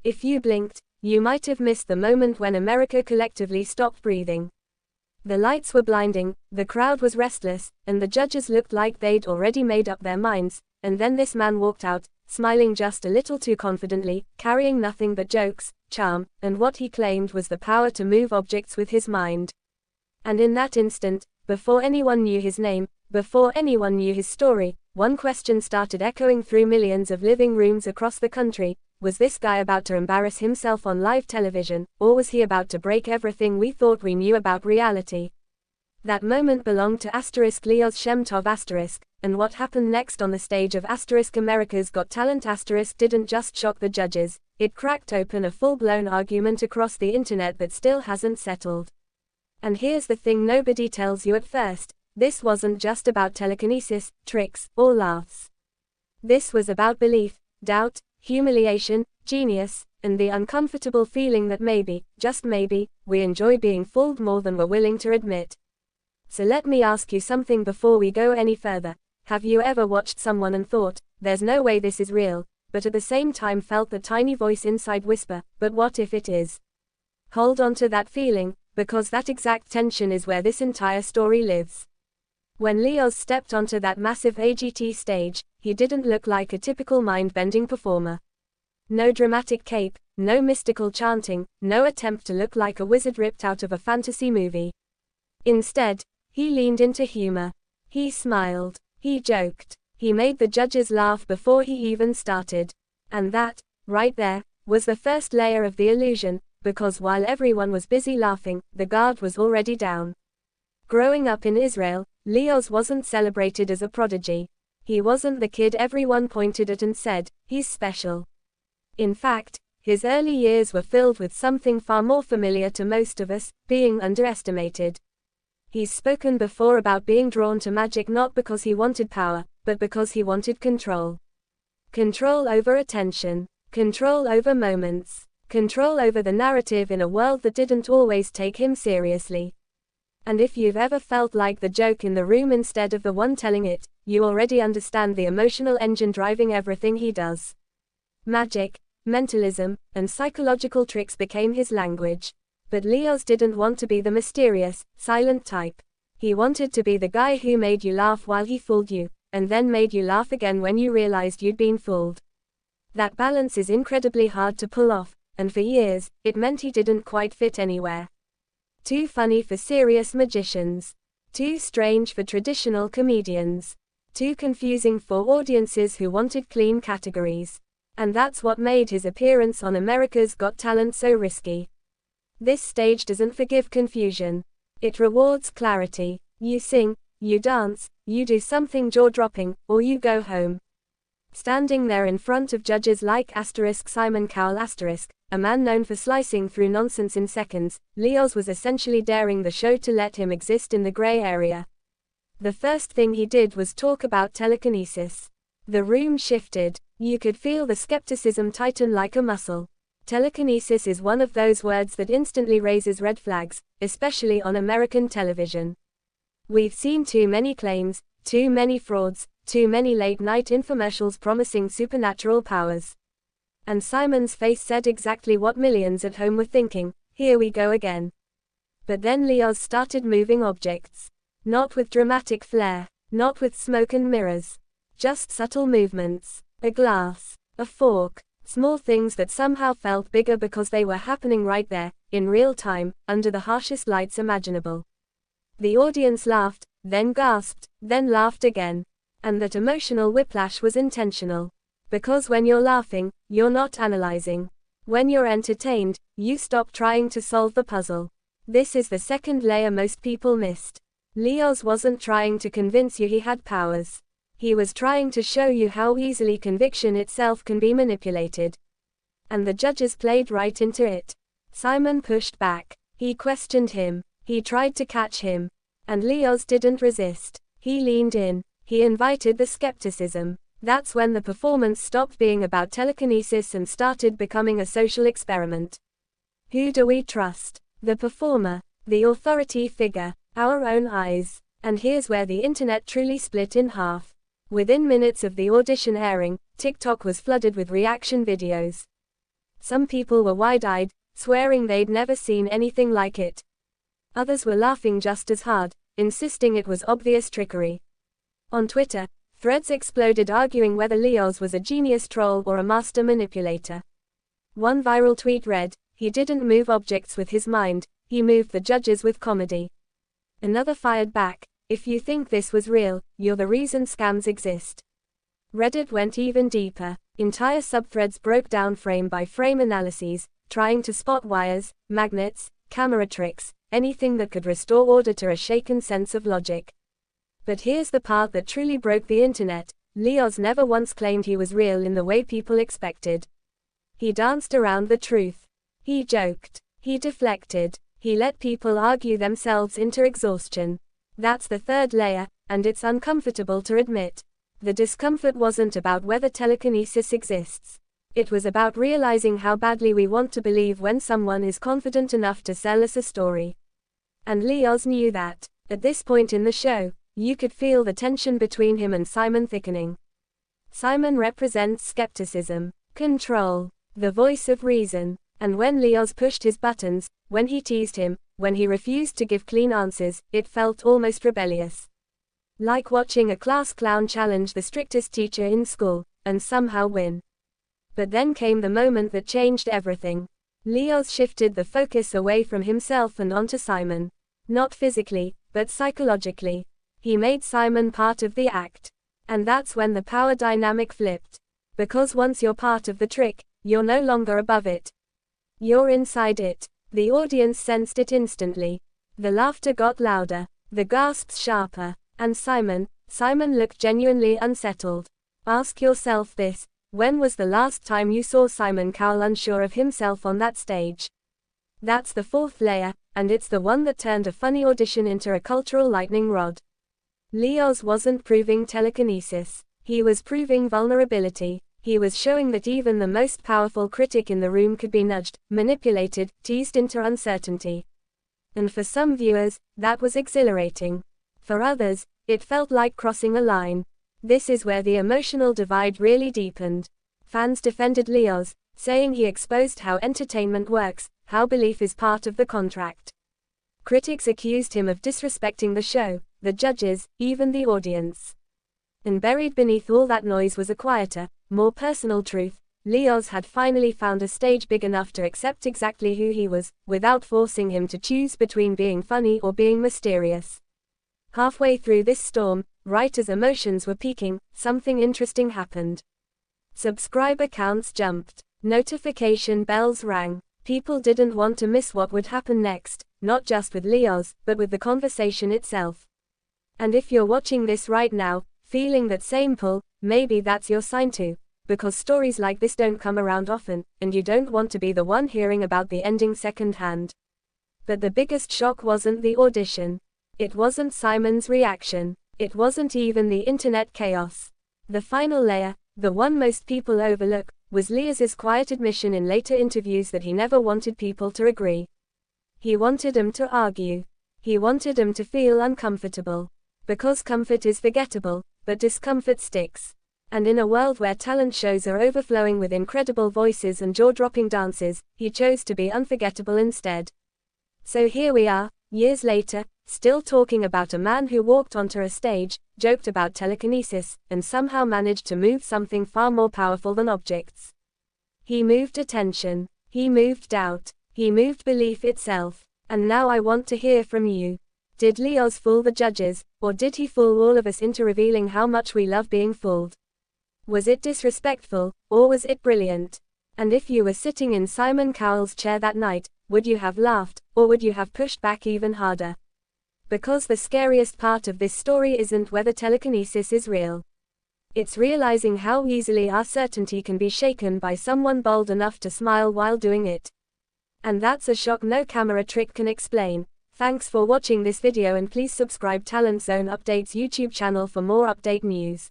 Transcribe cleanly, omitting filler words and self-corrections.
If you blinked, you might have missed the moment when America collectively stopped breathing. The lights were blinding, the crowd was restless, and the judges looked like they'd already made up their minds, and then this man walked out, smiling just a little too confidently, carrying nothing but jokes, charm, and what he claimed was the power to move objects with his mind. And in that instant, before anyone knew his name, before anyone knew his story, one question started echoing through millions of living rooms across the country: was this guy about to embarrass himself on live television, or was he about to break everything we thought we knew about reality? That moment belonged to Lioz Shem Tov and what happened next on the stage of America's Got Talent didn't just shock the judges, it cracked open a full-blown argument across the internet that still hasn't settled. And here's the thing nobody tells you at first: this wasn't just about telekinesis, tricks, or laughs. This was about belief, doubt, humiliation, genius, and the uncomfortable feeling that maybe, just maybe, we enjoy being fooled more than we're willing to admit. So let me ask you something before we go any further. Have you ever watched someone and thought, there's no way this is real, but at the same time felt the tiny voice inside whisper, but what if it is? Hold on to that feeling, because that exact tension is where this entire story lives. When Lioz stepped onto that massive AGT stage, he didn't look like a typical mind-bending performer. No dramatic cape, no mystical chanting, no attempt to look like a wizard ripped out of a fantasy movie. Instead, he leaned into humor. He smiled. He joked. He made the judges laugh before he even started. And that, right there, was the first layer of the illusion, because while everyone was busy laughing, the guard was already down. Growing up in Israel, Lioz wasn't celebrated as a prodigy. He wasn't the kid everyone pointed at and said, he's special. In fact, his early years were filled with something far more familiar to most of us: being underestimated. He's spoken before about being drawn to magic not because he wanted power, but because he wanted control. Control over attention. Control over moments. Control over the narrative in a world that didn't always take him seriously. And if you've ever felt like the joke in the room instead of the one telling it, you already understand the emotional engine driving everything he does. Magic, mentalism, and psychological tricks became his language. But Lioz didn't want to be the mysterious, silent type. He wanted to be the guy who made you laugh while he fooled you, and then made you laugh again when you realized you'd been fooled. That balance is incredibly hard to pull off, and for years, it meant he didn't quite fit anywhere. Too funny for serious magicians. Too strange for traditional comedians. Too confusing for audiences who wanted clean categories. And that's what made his appearance on America's Got Talent so risky. This stage doesn't forgive confusion. It rewards clarity. You sing, you dance, you do something jaw-dropping, or you go home. Standing there in front of judges like Simon Cowell a man known for slicing through nonsense in seconds, Lioz was essentially daring the show to let him exist in the gray area. The first thing he did was talk about telekinesis. The room shifted. You could feel the skepticism tighten like a muscle. Telekinesis is one of those words that instantly raises red flags, especially on American television. We've seen too many claims, too many frauds, too many late-night infomercials promising supernatural powers. And Simon's face said exactly what millions at home were thinking: here we go again. But then Lioz started moving objects. Not with dramatic flair, not with smoke and mirrors. Just subtle movements. A glass, a fork, small things that somehow felt bigger because they were happening right there, in real time, under the harshest lights imaginable. The audience laughed, then gasped, then laughed again. And that emotional whiplash was intentional. Because when you're laughing, you're not analyzing. When you're entertained, you stop trying to solve the puzzle. This is the second layer most people missed. Lioz wasn't trying to convince you he had powers. He was trying to show you how easily conviction itself can be manipulated. And the judges played right into it. Simon pushed back. He questioned him. He tried to catch him. And Lioz didn't resist. He leaned in. He invited the skepticism. That's when the performance stopped being about telekinesis and started becoming a social experiment. Who do we trust? The performer, the authority figure, our own eyes. And here's where the internet truly split in half. Within minutes of the audition airing, TikTok was flooded with reaction videos. Some people were wide-eyed, swearing they'd never seen anything like it. Others were laughing just as hard, insisting it was obvious trickery. On Twitter, threads exploded arguing whether Lioz was a genius troll or a master manipulator. One viral tweet read, "He didn't move objects with his mind, he moved the judges with comedy." Another fired back, "If you think this was real, you're the reason scams exist." Reddit went even deeper. Entire subthreads broke down frame-by-frame analyses, trying to spot wires, magnets, camera tricks, anything that could restore order to a shaken sense of logic. But here's the part that truly broke the internet. Lioz never once claimed he was real in the way people expected. He danced around the truth. He joked. He deflected. He let people argue themselves into exhaustion. That's the third layer, and it's uncomfortable to admit. The discomfort wasn't about whether telekinesis exists. It was about realizing how badly we want to believe when someone is confident enough to sell us a story. And Lioz knew that. At this point in the show, you could feel the tension between him and Simon thickening. Simon represents skepticism, control, the voice of reason. And when Lioz pushed his buttons, when he teased him, when he refused to give clean answers, it felt almost rebellious. Like watching a class clown challenge the strictest teacher in school, and somehow win. But then came the moment that changed everything. Lioz shifted the focus away from himself and onto Simon. Not physically, but psychologically. He made Simon part of the act. And that's when the power dynamic flipped. Because once you're part of the trick, you're no longer above it. You're inside it. The audience sensed it instantly. The laughter got louder, the gasps sharper, and Simon looked genuinely unsettled. Ask yourself this, when was the last time you saw Simon Cowell unsure of himself on that stage? That's the fourth layer, and it's the one that turned a funny audition into a cultural lightning rod. Lioz wasn't proving telekinesis. He was proving vulnerability. He was showing that even the most powerful critic in the room could be nudged, manipulated, teased into uncertainty. And for some viewers, that was exhilarating. For others, it felt like crossing a line. This is where the emotional divide really deepened. Fans defended Lioz, saying he exposed how entertainment works, how belief is part of the contract. Critics accused him of disrespecting the show, the judges, even the audience. And buried beneath all that noise was a quieter, more personal truth. Lioz had finally found a stage big enough to accept exactly who he was, without forcing him to choose between being funny or being mysterious. Halfway through this storm, right as emotions were peaking, something interesting happened. Subscriber counts jumped. Notification bells rang. People didn't want to miss what would happen next, not just with Lioz, but with the conversation itself. And if you're watching this right now, feeling that same pull, maybe that's your sign too. Because stories like this don't come around often, and you don't want to be the one hearing about the ending secondhand. But the biggest shock wasn't the audition. It wasn't Simon's reaction. It wasn't even the internet chaos. The final layer, the one most people overlook, was Lioz's quiet admission in later interviews that he never wanted people to agree. He wanted them to argue. He wanted them to feel uncomfortable. Because comfort is forgettable, but discomfort sticks. And in a world where talent shows are overflowing with incredible voices and jaw-dropping dances, he chose to be unforgettable instead. So here we are, years later, still talking about a man who walked onto a stage, joked about telekinesis, and somehow managed to move something far more powerful than objects. He moved attention. He moved doubt. He moved belief itself. And now I want to hear from you. Did Lioz fool the judges, or did he fool all of us into revealing how much we love being fooled? Was it disrespectful, or was it brilliant? And if you were sitting in Simon Cowell's chair that night, would you have laughed, or would you have pushed back even harder? Because the scariest part of this story isn't whether telekinesis is real. It's realizing how easily our certainty can be shaken by someone bold enough to smile while doing it. And that's a shock no camera trick can explain. Thanks for watching this video and please subscribe Talent Zone Updates YouTube channel for more update news.